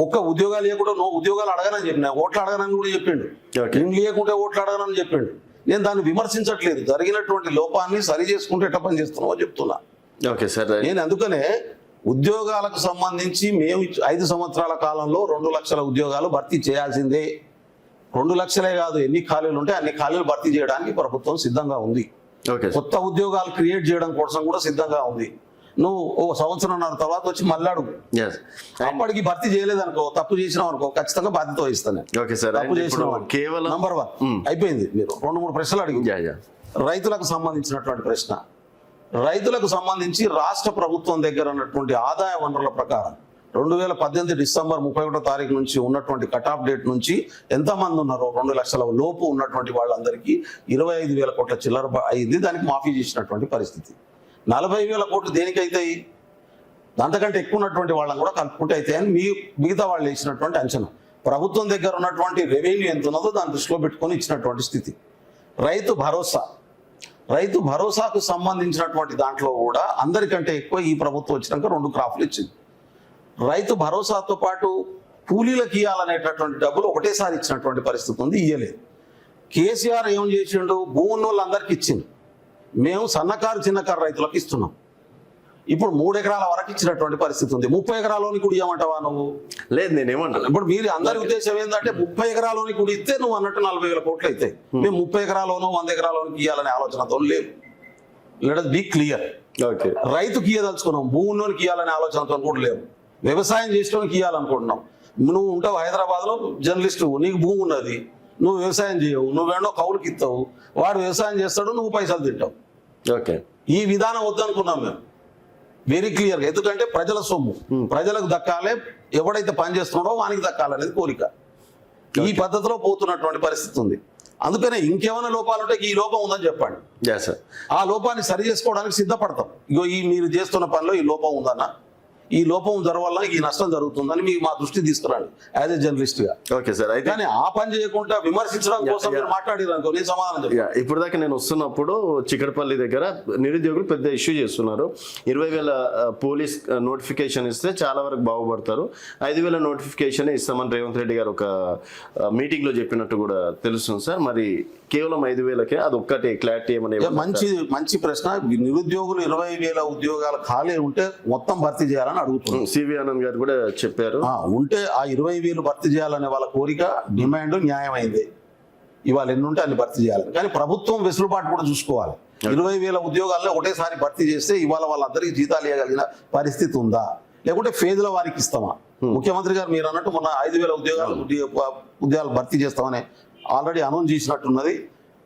ఒక్క ఉద్యోగాలు ఇవ్వకుండా నువ్వు ఉద్యోగాలు అడగనని చెప్పిన, ఓట్లు అడగనని కూడా చెప్పిండు. ఇండ్లు ఇవ్వకుంటే ఓట్లు అడగనని చెప్పిండు. నేను దాన్ని విమర్శించట్లేదు, జరిగినటువంటి లోపాన్ని సరి చేసుకుంటే ఎట్లా పని చేస్తున్నావో చెప్తున్నా. Okay sir. నేను అందుకనే ఉద్యోగాలకు సంబంధించి మేము 5 సంవత్సరాల కాలంలో 2 లక్షల ఉద్యోగాలు భర్తీ చేయాల్సిందే. 2 లక్షలే కాదు, ఎన్ని ఖాళీలు ఉంటే అన్ని ఖాళీలు భర్తీ చేయడానికి ప్రభుత్వం సిద్ధంగా ఉంది. కొత్త ఉద్యోగాలు క్రియేట్ చేయడం కోసం కూడా సిద్ధంగా ఉంది. నువ్వు 1 సంవత్సరంన్నర తర్వాత వచ్చి మళ్ళీ అడుగు, అప్పటికి భర్తీ చేయలేదనుకో, తప్పు చేసినావు అనుకో, ఖచ్చితంగా బాధ్యత వహిస్తాను. తప్పు చేసినావు నంబర్ 1 అయిపోయింది. మీరు 2-3 ప్రశ్నలు అడిగి, రైతులకు సంబంధించినటువంటి ప్రశ్న, రైతులకు సంబంధించి రాష్ట్ర ప్రభుత్వం దగ్గర ఉన్నటువంటి ఆదాయ వనరుల ప్రకారం 2018 డిసెంబర్ 31వ తారీఖు నుంచి ఉన్నటువంటి కట్ ఆఫ్ డేట్ నుంచి ఎంతమంది ఉన్నారో 2 లక్షల లోపు ఉన్నటువంటి వాళ్ళందరికీ 25,000 కోట్ల చిల్లర అయింది. దానికి మాఫీ చేసినటువంటి పరిస్థితి. 40,000 కోట్లు దేనికైతాయి? అంతకంటే ఎక్కువ ఉన్నటువంటి వాళ్ళని కూడా కలుపుకుంటే అయితే అని మిగతా వాళ్ళు వేసినటువంటి అంచనా. ప్రభుత్వం దగ్గర ఉన్నటువంటి రెవెన్యూ ఎంత ఉన్నదో దాన్ని దృష్టిలో పెట్టుకొని ఇచ్చినటువంటి స్థితి. రైతు భరోసాకు సంబంధించినటువంటి దాంట్లో కూడా అందరికంటే ఎక్కువ ఈ ప్రభుత్వం వచ్చినాక 2 క్రాఫ్లు ఇచ్చింది. రైతు భరోసాతో పాటు కూలీలకు ఇవ్వాలనేటటువంటి డబ్బులు ఒకటేసారి ఇచ్చినటువంటి పరిస్థితి ఉంది, ఇయ్యలేదు. కేసీఆర్ ఏం చేసిండు? భూమి ఉన్న వాళ్ళందరికీ ఇచ్చింది. మేము సన్నకారు చిన్నకారు రైతులకు ఇస్తున్నాం. ఇప్పుడు 3 ఎకరాల వరకు ఇచ్చినటువంటి పరిస్థితి ఉంది. 30 ఎకరాలోని కూడా ఇవ్వమంటావా నువ్వు? లేదు, నేనేమంటా. ఇప్పుడు మీరు అందరి ఉద్దేశం ఏంటంటే 30 ఎకరాలోని కూడా ఇస్తే నువ్వు అన్నట్టు 40,000 కోట్లు అవుతాయి. మేము 30 ఎకరాలోనో 100 ఎకరాలోనికి ఇవ్వాలనే ఆలోచనతో లేవు. Let us be clear. రైతుకి ఇవ్వదలుచుకున్నాం, భూమి ఉన్నోనికి ఇవ్వాలనే ఆలోచనతో కూడా లేవు. వ్యవసాయం చేసేవానికి ఇవ్వాలనుకుంటున్నాం. నువ్వు ఉంటావు హైదరాబాద్లో జర్నలిస్టు, నీకు భూమి ఉన్నది, నువ్వు వ్యవసాయం చేయవు, నువ్వేండో కౌలుకి ఇస్తావు, వాడు వ్యవసాయం చేస్తాడు, నువ్వు పైసలు తింటావు. ఈ విధానం వద్దనుకున్నాం మేము వెరీ క్లియర్గా. ఎందుకంటే ప్రజల సొమ్ము ప్రజలకు దక్కాలే, ఎవడైతే పని చేస్తున్నాడో వానికి దక్కాలనేది కోరిక. ఈ పద్ధతిలో పోతున్నటువంటి పరిస్థితి ఉంది. అందుకనే ఇంకేమైనా లోపాలు ఉంటే ఈ లోపం ఉందని చెప్పండి, ఆ లోపాన్ని సరి చేసుకోవడానికి సిద్ధపడతాం. ఇగో ఈ మీరు చేస్తున్న పనిలో ఈ లోపం ఉందన్న, ఈ లోపం వల్ల ఈ నష్టం జరుగుతుందని మీకు మా దృష్టి తీసుకురండి యాజ్ ఎ జర్నలిస్ట్ గా. Okay sir. అయితే కానీ ఆ పని చేయకుండా విమర్శించడం కోసం మీరు మాట్లాడారనుకో నేను సమాధానం చెప్తాను. ఇప్పుడు దాకా నేను వస్తున్నప్పుడు చిక్కడపల్లి దగ్గర నిరుద్యోగులు పెద్ద ఇష్యూ చేస్తున్నారు. 20,000 పోలీస్ నోటిఫికేషన్ ఇస్తే చాలా వరకు బాగుపడతారు, 5,000 నోటిఫికేషన్ ఇస్తామని రేవంత్ రెడ్డి గారు ఒక మీటింగ్ లో చెప్పినట్టు కూడా తెలుస్తుంది సార్. మరి కేవలం 5,000కే అది ఒక్కటి క్లారిటీ ఏమన్నా? మంచి ప్రశ్న. నిరుద్యోగులు 20,000 ఉద్యోగాలు ఖాళీ ఉంటే మొత్తం భర్తీ చేయాలని అడుగుతున్నారు. సివి ఆనంద్ గారు కూడా చెప్పారు. ఉంటే ఆ 20,000 భర్తీ చేయాలనే వాళ్ళ కోరిక, డిమాండ్ న్యాయమైంది. ఇవాళ ఎన్ని ఉంటే అన్ని భర్తీ చేయాలి. కానీ ప్రభుత్వం వెసులుబాటు కూడా చూసుకోవాలి. 20,000 ఉద్యోగాల్లో ఒకటేసారి భర్తీ చేస్తే ఇవాళ వాళ్ళందరికీ జీతాలు ఇవ్వగలిగిన పరిస్థితి ఉందా, లేకుంటే ఫేజ్ల వారికి ఇస్తామా? ముఖ్యమంత్రి గారు మీరు అన్నట్టు మొన్న 5,000 ఉద్యోగాలు భర్తీ చేస్తామని ఆల్రెడీ అనౌన్స్ చేసినట్టున్నది.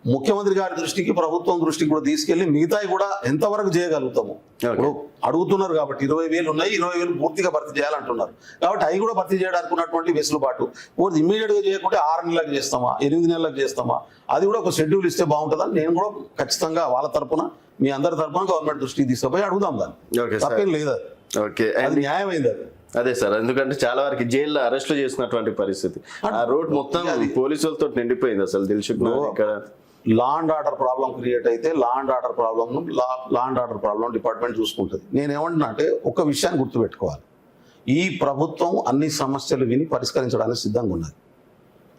ముఖ్యమంత్రి గారి దృష్టికి, ప్రభుత్వం దృష్టికి కూడా తీసుకెళ్లి మిగతాయి కూడా ఎంతవరకు చేయగలుగుతాము. ఇప్పుడు అడుగుతున్నారు కాబట్టి 20,000 ఉన్నాయి, 20,000 పూర్తిగా భర్తీ చేయాలంటున్నారు కాబట్టి అవి కూడా భర్తీ చేయడానికి ఉన్నటువంటి వెసులుబాటు. ఇమ్మీడియట్ గా చేయకుంటే 6 నెలలకు చేస్తామా, 8 నెలలకు చేస్తామా, అది కూడా ఒక షెడ్యూల్ ఇస్తే బాగుంటుందని నేను కూడా ఖచ్చితంగా వాళ్ళ తరపున, మీ అందరి తరపున గవర్నమెంట్ దృష్టికి తీసుకుపోయి అడుగుదాం. దాన్ని తప్పేం లేదు, అది న్యాయమైంది. అది అదే సార్, ఎందుకంటే చాలా వరకు జైల్లో అరెస్టులు చేసినటువంటి పరిస్థితి, ఆ రోడ్ మొత్తం పోలీసులతో నిండిపోయింది. అసలు తెలుసుకున్నాను ఇక్కడ law and order problem create అయితే law and order problem department చూసుకుంటుంది. నేనేమంటున్నా అంటే ఒక విషయాన్ని గుర్తుపెట్టుకోవాలి, ఈ ప్రభుత్వం అన్ని సమస్యలు విని పరిష్కరించడానికి సిద్ధంగా ఉన్నది.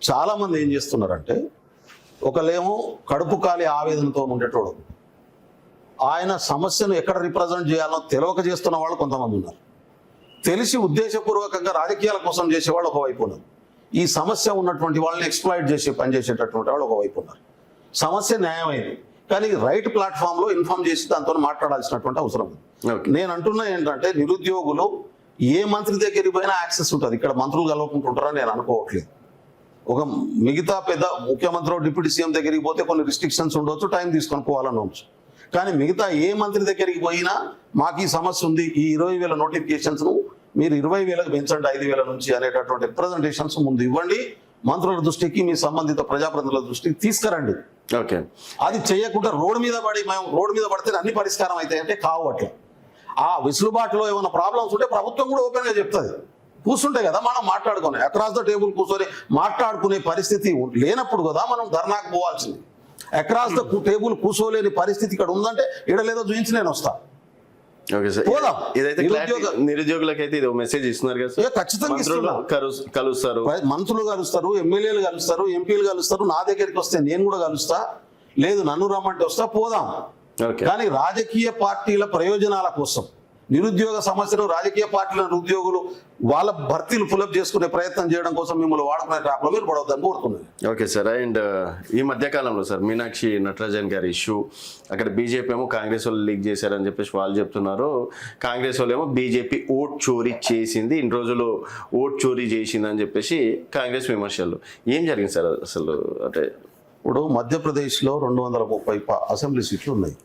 చాలామంది ఏం చేస్తున్నారంటే, ఒకలేమో కడుపు కాలి ఆవేదనతో ఉండేటోడు, ఆయన సమస్యను ఎక్కడ రిప్రజెంట్ చేయాలో తెలియక చేస్తున్న వాళ్ళు కొంతమంది ఉన్నారు. తెలిసి ఉద్దేశపూర్వకంగా రాజకీయాల కోసం చేసేవాళ్ళు ఒకవైపు ఉన్నారు. ఈ సమస్య ఉన్నటువంటి వాళ్ళని ఎక్స్ప్లాయిట్ చేసి పనిచేసేటటువంటి వాళ్ళు ఒకవైపు ఉన్నారు. సమస్య న్యాయమైంది, కానీ రైట్ ప్లాట్ఫామ్లో ఇన్ఫార్మ్ చేసి దాంతో మాట్లాడాల్సినటువంటి అవసరం ఉంది. నేను అంటున్నా ఏంటంటే, నిరుద్యోగులు ఏ మంత్రి దగ్గరికి పోయినా యాక్సెస్ ఉంటుంది. ఇక్కడ మంత్రులు కలవకుంటుంటారని నేను అనుకోవట్లేదు. ఒక మిగతా పెద్ద ముఖ్యమంత్రి, డిప్యూటీ సీఎం దగ్గరికి పోతే కొన్ని రిస్ట్రిక్షన్స్ ఉండొచ్చు, టైం తీసుకొని పోవాలని ఉండొచ్చు. కానీ మిగతా ఏ మంత్రి దగ్గరికి పోయినా మాకు ఈ సమస్య ఉంది, ఈ 20,000 నోటిఫికేషన్స్ను మీరు 20,000కు పెంచండి 5,000 నుంచి అనేటటువంటి రిప్రజెంటేషన్స్ ముందు ఇవ్వండి. మంత్రుల దృష్టికి, మీ సంబంధిత ప్రజాప్రతినిధుల దృష్టికి తీసుకురండి. అది చేయకుండా రోడ్డు మీద పడితే అన్ని పరిష్కారం అవుతాయి అంటే కావు. అట్లా ఆ వెసులుబాటులో ఏమైనా ప్రాబ్లమ్స్ ఉంటే ప్రభుత్వం కూడా ఓపెన్గా చెప్తుంది. కూర్చుంటే కదా మనం మాట్లాడుకునే, అక్రాస్ ద టేబుల్ కూర్చొని మాట్లాడుకునే పరిస్థితి లేనప్పుడు కదా మనం ధర్నాకు పోవాల్సింది. అక్రాస్ ద టేబుల్ కూర్చోలేని పరిస్థితి ఇక్కడ ఉందంటే, ఇక్కడ లేదో చూపించి నేను వస్తా. Okay sir. పోదాం. ఇదైతే నిరుద్యోగులకైతే ఇది మెసేజ్ ఇస్తున్నారు కదా సార్. ఖచ్చితంగా మంత్రులు కలుస్తారు, మంత్రులు కలుస్తారు, ఎమ్మెల్యేలు కలుస్తారు, ఎంపీలు కలుస్తారు. నా దగ్గరికి వస్తే నేను కూడా కలుస్తా, లేదు నన్ను రమ్మంటే వస్తా, పోదాం. ఓకే. కానీ రాజకీయ పార్టీల ప్రయోజనాల కోసం నిరుద్యోగ సమస్యను రాజకీయ పార్టీల నిరుద్యోగులు వాళ్ళ భర్తీలు ఫుల్అప్ చేసుకునే ప్రయత్నం చేయడం కోసం మిమ్మల్ని వాడుకునే ట్రాప్లో మీరు పడవద్దని కోరుతున్నాను. Okay sir. అండ్ ఈ మధ్య కాలంలో సార్ మీనాక్షి నటరాజన్ గారి ఇష్యూ, అక్కడ బీజేపీ ఏమో కాంగ్రెస్ వాళ్ళు లీక్ చేశారని చెప్పేసి వాళ్ళు చెప్తున్నారు, కాంగ్రెస్ వాళ్ళు ఏమో బీజేపీ ఓట్ చోరీ చేసింది, ఇన్ని రోజులు ఓట్ చోరీ చేసింది అని చెప్పేసి కాంగ్రెస్ విమర్శలు. ఏం జరిగింది సార్ అసలు? అంటే ఇప్పుడు మధ్యప్రదేశ్లో 230 అసెంబ్లీ సీట్లు ఉన్నాయి,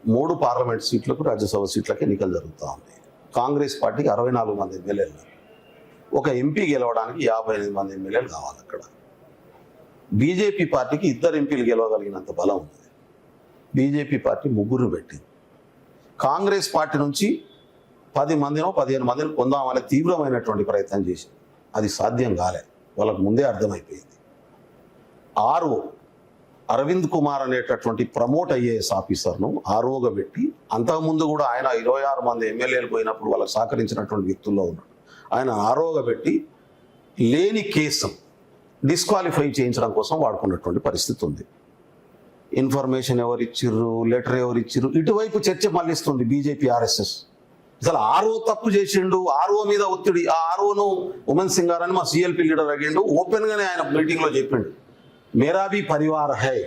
3 పార్లమెంట్ సీట్లకు రాజ్యసభ సీట్లకి ఎన్నికలు జరుగుతూ ఉన్నాయి. కాంగ్రెస్ పార్టీకి 64 మంది ఎమ్మెల్యేలు, ఒక ఎంపీ గెలవడానికి 58 మంది ఎమ్మెల్యేలు కావాలి. అక్కడ బీజేపీ పార్టీకి 2 ఎంపీలు గెలవగలిగినంత బలం ఉంది. బీజేపీ పార్టీ 3 పెట్టింది. కాంగ్రెస్ పార్టీ నుంచి 10 మందినో 15 మందిని పొందామనే తీవ్రమైనటువంటి ప్రయత్నం చేసింది. అది సాధ్యం కాలే, వాళ్ళకు ముందే అర్థమైపోయింది. అరవింద్ కుమార్ అనేటటువంటి ప్రమోట్ ఐఏఎస్ ఆఫీసర్ను ఆర్ఓగా పెట్టి, అంతకుముందు కూడా ఆయన 26 మంది ఎమ్మెల్యేలు పోయినప్పుడు వాళ్ళకి సహకరించినటువంటి వ్యక్తుల్లో ఉన్నాడు. ఆయన ఆర్ఓగా పెట్టి లేని కేసు డిస్క్వాలిఫై చేయించడం కోసం వాడుకున్నటువంటి పరిస్థితి ఉంది. ఇన్ఫర్మేషన్ ఎవరు ఇచ్చిర్రు, లెటర్ ఎవరు ఇచ్చిర్రు, ఇటువైపు చర్చ మళ్ళిస్తుంది బీజేపీ ఆర్ఎస్ఎస్. అసలు ఆర్ఓ తప్పు చేసిండు, ఆర్ఓ మీద ఒత్తిడి. ఆ ఆర్ఓను ఉమెన్ సింగార్ అని మా సిఎల్పి లీడర్ అడిగిండు, ఓపెన్గానే ఆయన మీటింగ్లో చెప్పిండు, मेरा भी परिवार है,